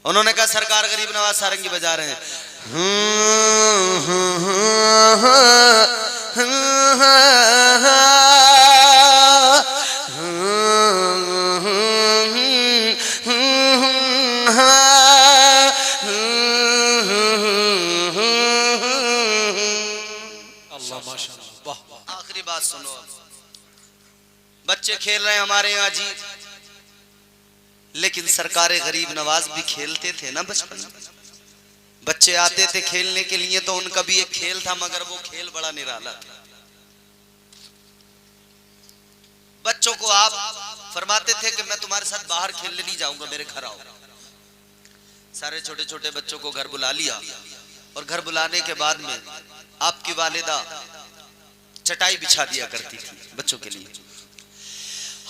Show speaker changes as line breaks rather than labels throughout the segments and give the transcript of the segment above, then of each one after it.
उन्होंने कहा सरकार गरीब नवाज सारंगी बजा रहे हैं। आखिरी बात सुनो, बच्चे खेल रहे हैं हमारे यहाँ जी, लेकिन सरकारे गरीब नवाज भी खेलते थे ना बचपन में। बच्चे आते थे खेलने के लिए तो उनका भी एक खेल था, मगर वो खेल बड़ा निराला था। बच्चों को आप फरमाते थे कि मैं तुम्हारे साथ बाहर खेलने नहीं जाऊंगा, मेरे घर आओ। सारे छोटे छोटे बच्चों को घर बुला लिया और घर बुलाने के बाद में आपकी वालिदा चटाई बिछा दिया करती थी बच्चों के लिए।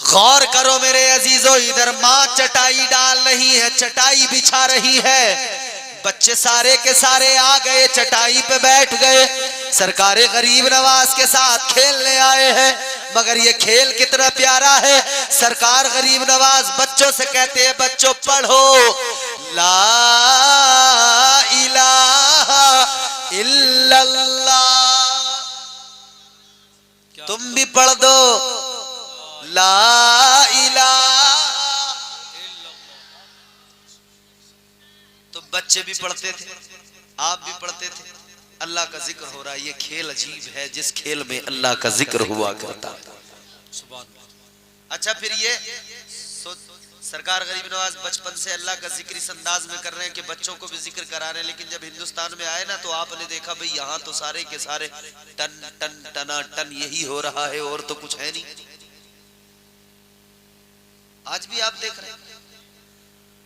गौर करो मेरे अजीजों, इधर माँ चटाई डाल रही है, चटाई बिछा रही है, बच्चे सारे के सारे आ गए, चटाई पे बैठ गए, सरकारे गरीब नवाज के साथ खेलने आए हैं। मगर ये खेल कितना प्यारा है। सरकार गरीब नवाज बच्चों से कहते हैं, बच्चों पढ़ो ला इलाहा इल्लल्लाह। तुम भी पढ़ दो ला इलाहा। तो बच्चे भी पढ़ते थे, आप भी पढ़ते थे, अल्लाह का जिक्र हो रहा है। ये खेल अजीब है जिस खेल में अल्लाह का जिक्र हुआ करता है। अच्छा, फिर ये सरकार गरीब नवाज बचपन से अल्लाह का जिक्र इस अंदाज में कर रहे हैं कि बच्चों को भी जिक्र करा रहे हैं, लेकिन जब हिंदुस्तान में आए ना तो आपने देखा भाई यहाँ तो सारे के सारे टन टन टना टन यही हो रहा है और तो कुछ है नहीं। आज भी आप देख रहे हैं,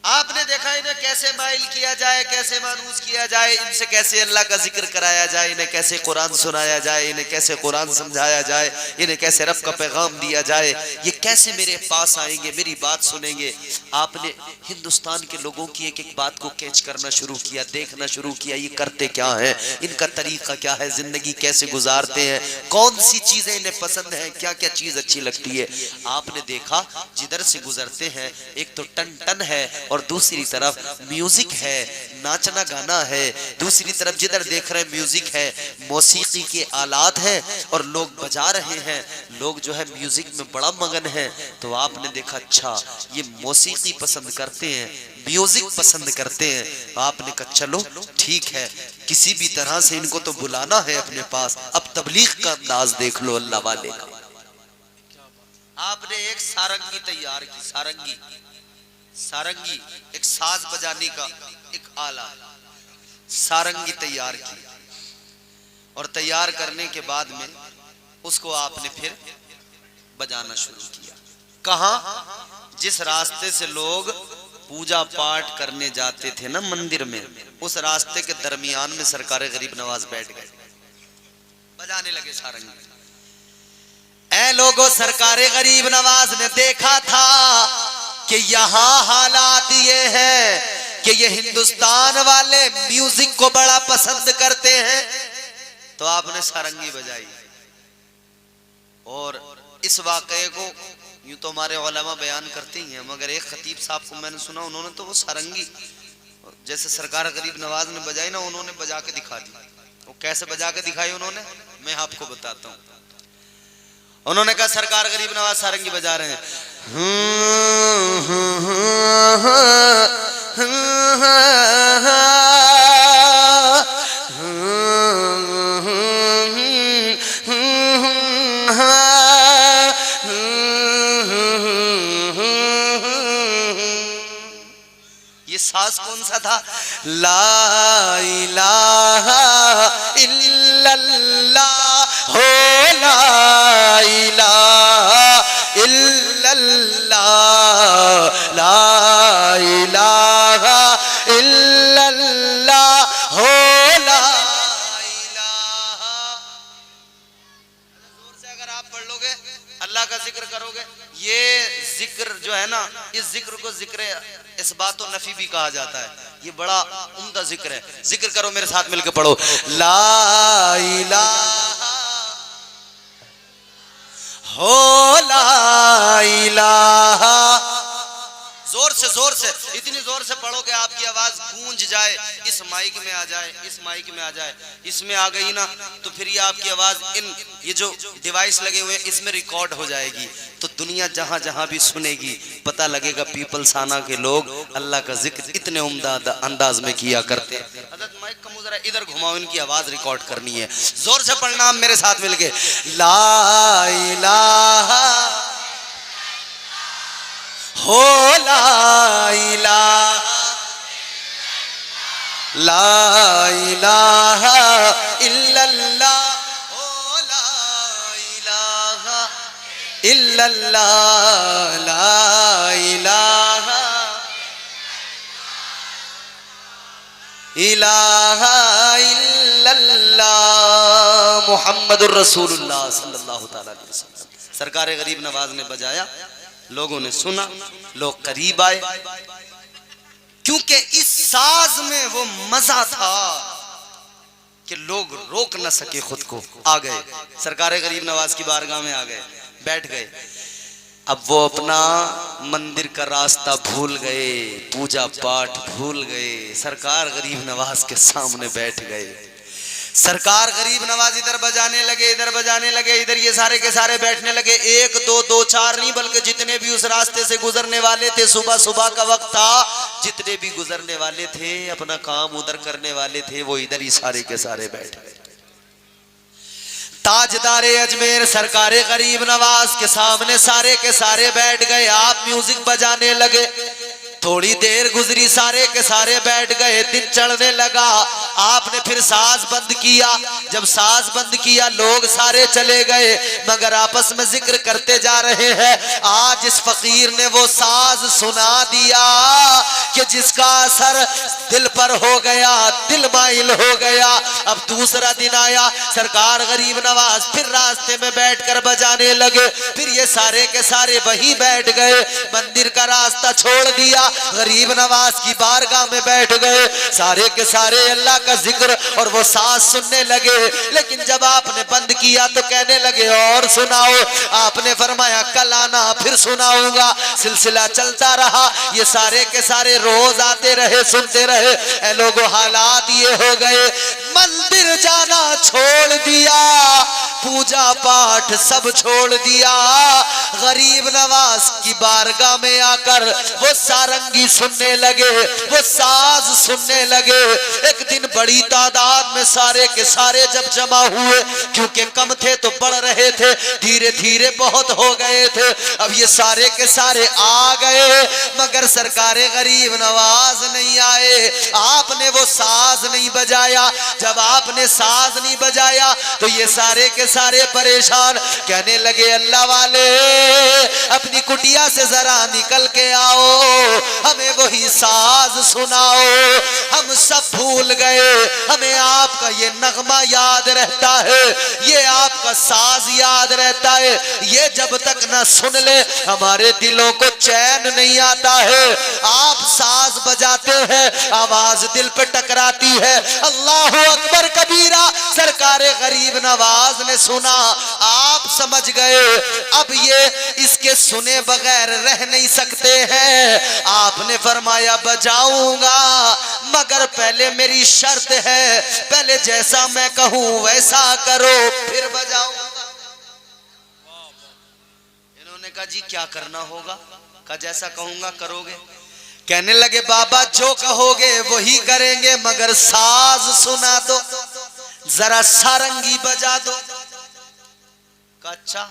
आपने देखा इन्हें कैसे माइल किया जाए, कैसे मानूस किया जाए, इनसे कैसे अल्लाह का जिक्र कराया जाए, इन्हें कैसे कुरान सुनाया जाए, इन्हें कैसे कुरान समझाया जाए, इन्हें कैसे रब का पैगाम दिया जाए, ये कैसे मेरे पास आएंगे, मेरी बात सुनेंगे। आपने हिंदुस्तान के लोगों की एक एक बात को कैच करना शुरू किया, देखना शुरू किया, ये करते क्या है, इनका तरीका क्या है, जिंदगी कैसे गुजारते हैं, कौन सी चीजें इन्हें पसंद है, क्या क्या चीज अच्छी लगती है। आपने देखा जिधर से गुजरते हैं एक तो टन टन है और दूसरी तरफ म्यूजिक है, नाचना गाना है, दूसरी तरफ जिधर देख रहे हैं म्यूजिक है, मौसीकी के आलात हैं और लोग बजा रहे हैं, लोग जो है म्यूजिक में बड़ा मगन है। तो आपने देखा अच्छा ये मौसीकी पसंद करते हैं, म्यूजिक पसंद करते हैं, तो आपने कहा चलो ठीक है, किसी भी तरह से इनको तो बुलाना है अपने पास। अब तबलीग का अंदाज देख लो अल्लाह वाले का। आपने एक सारंगी तैयार की, सारंगी, सारंगी एक साज बजाने का एक आला, सारंगी तैयार की और तैयार करने के बाद में उसको आपने फिर बजाना शुरू किया। कहां? जिस रास्ते से लोग पूजा पाठ करने जाते थे ना मंदिर में, उस रास्ते के दरमियान में सरकारे गरीब नवाज बैठ गए, बजाने लगे सारंगी। ऐ लोगों, सरकारे गरीब नवाज ने देखा था कि यहाँ हालात ये है कि ये हिंदुस्तान वाले म्यूजिक को बड़ा पसंद करते हैं, तो आपने सारंगी बजाई। और इस वाकये को यूं तो हमारे उलमा बयान करते ही हैं, मगर एक खतीब साहब को मैंने सुना, उन्होंने तो वो सारंगी जैसे सरकार गरीब नवाज ने बजाई ना, उन्होंने बजा के दिखा दी। वो कैसे बजा के दिखाई उन्होंने, मैं आपको बताता हूँ। उन्होंने कहा सरकार गरीब नवाज सारंगी बजा रहे हैं, ये साज कौन सा था? ला इलाहा इल्लल्लाह हो, ला इलाहा इल्लल्लाह, ला इलाहा इल्लल्लाह हो, ला इलाहा। जोर से अगर आप पढ़ लोगे, अल्लाह का जिक्र करोगे, ये जिक्र जो है ना, इस जिक्र को जिक्र इस बात तो नफी भी कहा जाता है, ये बड़ा उम्दा जिक्र है। जिक्र करो मेरे साथ मिलकर पढ़ो, ला इलाहा हो, ला इलाहा। जोर जोर से इतनी जोर से पढ़ो कि आपकी आवाज गूंज जाए, इस माइक में आ जाए, इस माइक में आ जाए। इसमें आ गई ना तो फिर ये आपकी आवाज ये जो डिवाइस लगे हुए हैं इसमें रिकॉर्ड हो जाएगी, तो दुनिया जहां जहां भी सुनेगी पता लगेगा पीपलसाना के लोग अल्लाह का जिक्र इतने उम्दा अंदाज में किया करते हैं। हजरत माइक का मुजरा इधर घुमाओ, इनकी आवाज रिकॉर्ड करनी है। जोर से पढ़ना मेरे साथ मिलके, ला इलाहा हो ला इलाहा ला इलाहा इल्लल्लाह हो ला इलाहा इल्लल्लाह ला इलाहा इलाहा इल्लल्लाह मुहम्मदुर रसूलुल्लाह सल्लल्लाहु तआला अलैहि वसल्लम। सरकार गरीब नवाज ने बजाया, लोगों ने सुना, लोग करीब आए, क्योंकि इस साज में वो मजा था कि लोग रोक न सके खुद को, आ गए सरकार गरीब नवाज की बारगाह में, आ गए, बैठ गए। अब वो अपना मंदिर का रास्ता भूल गए, पूजा पाठ भूल गए, सरकार गरीब नवाज के सामने बैठ गए। सरकार गरीब नवाज इधर बजाने लगे, इधर बजाने लगे, इधर ये सारे के सारे बैठने लगे। एक दो, दो चार नहीं बल्कि जितने भी उस रास्ते से गुजरने वाले थे, सुबह सुबह का वक्त था, जितने भी गुजरने वाले थे, अपना काम उधर करने वाले थे, वो इधर ही सारे के सारे बैठ गए। ताजदारे अजमेर सरकारे गरीब नवाज के सामने सारे के सारे बैठ गए। आप म्यूजिक बजाने लगे, थोड़ी देर गुजरी, सारे के सारे बैठ गए, दिन चढ़ने लगा। आपने फिर साज बंद किया, जब साज बंद किया लोग सारे चले गए, मगर आपस में जिक्र करते जा रहे हैं। आज इस फकीर ने वो साज सुना दिया कि जिसका असर दिल पर हो गया, दिल माइल हो गया। अब दूसरा दिन आया, सरकार गरीब नवाज फिर रास्ते में बैठकर बजाने लगे, फिर ये सारे के सारे वहीं बैठ गए, मंदिर का रास्ता छोड़ दिया, गरीब नवाज की बारगाह में बैठ गए, सारे के सारे अल्लाह का जिक्र और वो साज सुनने लगे। लेकिन जब आपने बंद किया तो कहने लगे और सुनाओ। आपने फरमाया कल आना, फिर सुनाऊंगा। सिलसिला चलता रहा, ये सारे के सारे रोज आते रहे, सुनते रहे। ए लोगों, हालात ये हो गए, मंदिर जाना छोड़ दिया, पूजा पाठ सब छोड़ दिया, गरीब नवाज की बारगाह में आकर वो सारंगी सुनने लगे, वो साज सुनने लगे। एक दिन बड़ी तादाद में सारे के सारे जब जमा हुए, क्योंकि कम थे तो बढ़ रहे थे, धीरे धीरे बहुत हो गए थे। अब ये सारे के सारे आ गए, मगर सरकारे गरीब नवाज नहीं आए। आपने वो साज नहीं बजाया। जब आपने साज नहीं बजाया तो ये सारे के सारे परेशान, कहने लगे अल्लाह वाले अपनी कुटिया से जरा निकल के आओ, हमें वही साज सुनाओ। हम सब भूल गए, हमें आपका ये नगमा याद रहता है, ये आपका साज याद रहता है। ये जब तक ना सुन ले हमारे दिलों को चैन नहीं आता है। आप साज बजाते हैं, आवाज दिल पे टकराती है। अल्लाह अकबर कबीरा सरकारे गरीब नवाज ने सुना, आप समझ गए अब ये इसके सुने बगैर रह नहीं सकते हैं। आपने फरमाया बजाऊंगा, मगर पहले मेरी शर्त है, पहले जैसा मैं कहूं वैसा करो, फिर बजाऊंगा। इन्होंने कहा जी क्या करना होगा? कहा जैसा कहूंगा करोगे? कहने लगे बाबा जो कहोगे वही करेंगे, मगर साज सुना दो, जरा सारंगी बजा दो। कहा अच्छा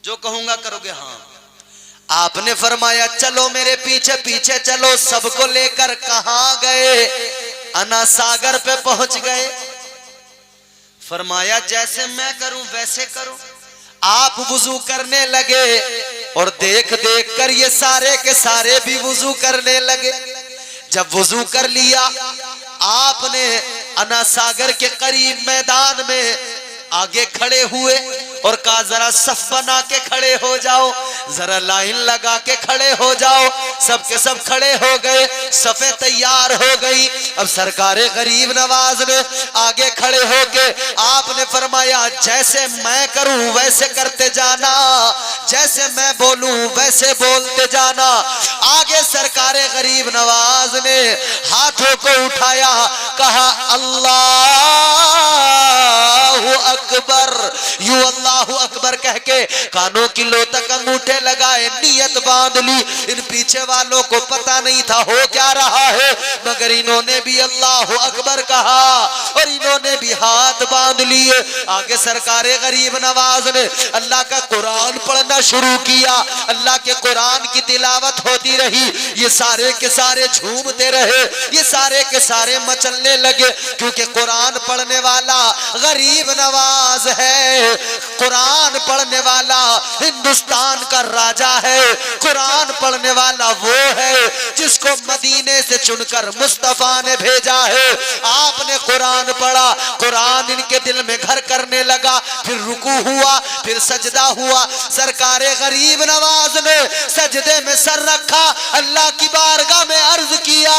जो कहूंगा करोगे? हाँ। आपने फरमाया चलो मेरे पीछे पीछे चलो। सबको लेकर कहां गए? अना सागर पे पहुंच गए। फरमाया जैसे मैं करूं वैसे करो। आप वुजू करने लगे और देख देख कर ये सारे के सारे भी वुजू करने लगे। जब वुजू कर लिया, आपने अना सागर के करीब मैदान में आगे खड़े हुए और कहा जरा सफ बना के खड़े हो जाओ, जरा लाइन लगा के खड़े हो जाओ। सब के सब खड़े हो गए, सफे तैयार हो गई। अब सरकारे गरीब नवाज ने आगे खड़े होके आपने फरमाया जैसे मैं करूं वैसे करते जाना, जैसे मैं बोलूं वैसे बोलते जाना। आगे सरकारे गरीब नवाज ने हाथों को उठाया, कहा अल्लाहु अकबर। यू अल्लाहु अकबर कह के कानों की लो तक अंगूठे लगाए, नियत बांध ली। इन पीछे वालों को पता नहीं था हो क्या रहा है, मगर इन्होंने भी अल्लाहु अकबर कहा और इन्होंने भी हाथ बांध लिए। आगे सरकारे गरीब नवाज ने अल्लाह का कुरान पढ़ना शुरू किया। अल्लाह के कुरान की तिलावत होती रही। ये सारे के सारे झूमते रहे, ये सारे के सारे मचलने लगे, क्योंकि कुरान पढ़ने वाला गरीब नवाज है। कुरान पढ़ने वाला हिंदुस्तान का राजा है। कुरान पढ़ने वाला वो है जिसको मदीने से चुनकर मुस्तफा ने भेजा है। आपने कुरान पढ़ा, कुरान इनके दिल में घर करने लगा। फिर रुकू हुआ, फिर सजदा हुआ। सरकारे गरीब नवाज ने सजदे में सर रखा, अल्लाह की बारगाह में अर्ज किया,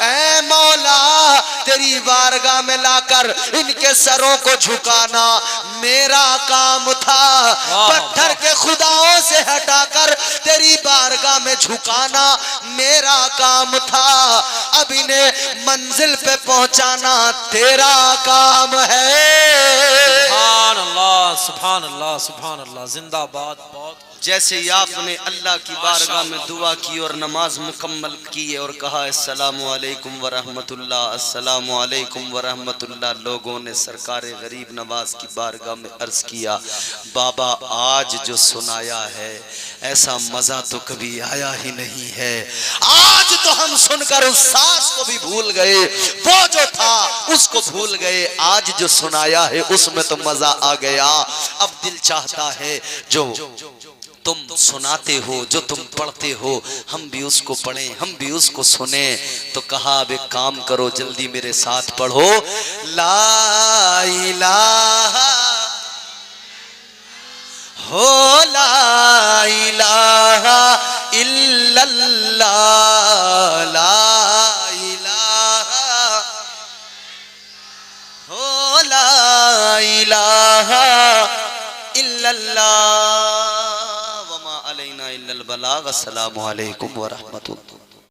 ऐ मौला तेरी बारगाह में लाकर इनके सरों को झुकाना मेरा काम था। पत्थर के खुदाओं से हटाकर तेरी बारगाह में झुकाना मेरा काम था। अब इन्हें मंजिल पे पहुंचाना तेरा काम है।
सुभान अल्लाह, सुभान अल्लाह, सुभान अल्लाह, जिंदाबाद। बहुत
जैसे ही आपने अल्लाह की बारगाह में दुआ की और नमाज मुकम्मल की और कहा अस्सलामु अलैकुम व रहमतुल्लाह, अस्सलामु अलैकुम व रहमतुल्लाह, लोगों ने सरकारे गरीब नवाज की बारगाह में अर्ज किया, बाबा आज जो सुनाया है ऐसा मजा तो कभी आया ही नहीं है। आज तो हम सुनकर उस सांस को भी भूल गए, वो जो था उसको भूल गए। आज जो सुनाया है उसमें तो मजा आ गया। अब दिल चाहता है जो तुम सुनाते हो, जो तुम पढ़ते हो, हम भी उसको पढ़ें, हम भी उसको सुने। तो कहा अब एक काम करो, जल्दी मेरे साथ पढ़ो, ला इलाहा हो ला इलाहा इल्लल्लाह, ला इलाहा हो ला इलाहा इल्लल्लाह वमा अलैना इल्लल बलाग। अस्सलामु अलैकुम व रहमतुल्लाह।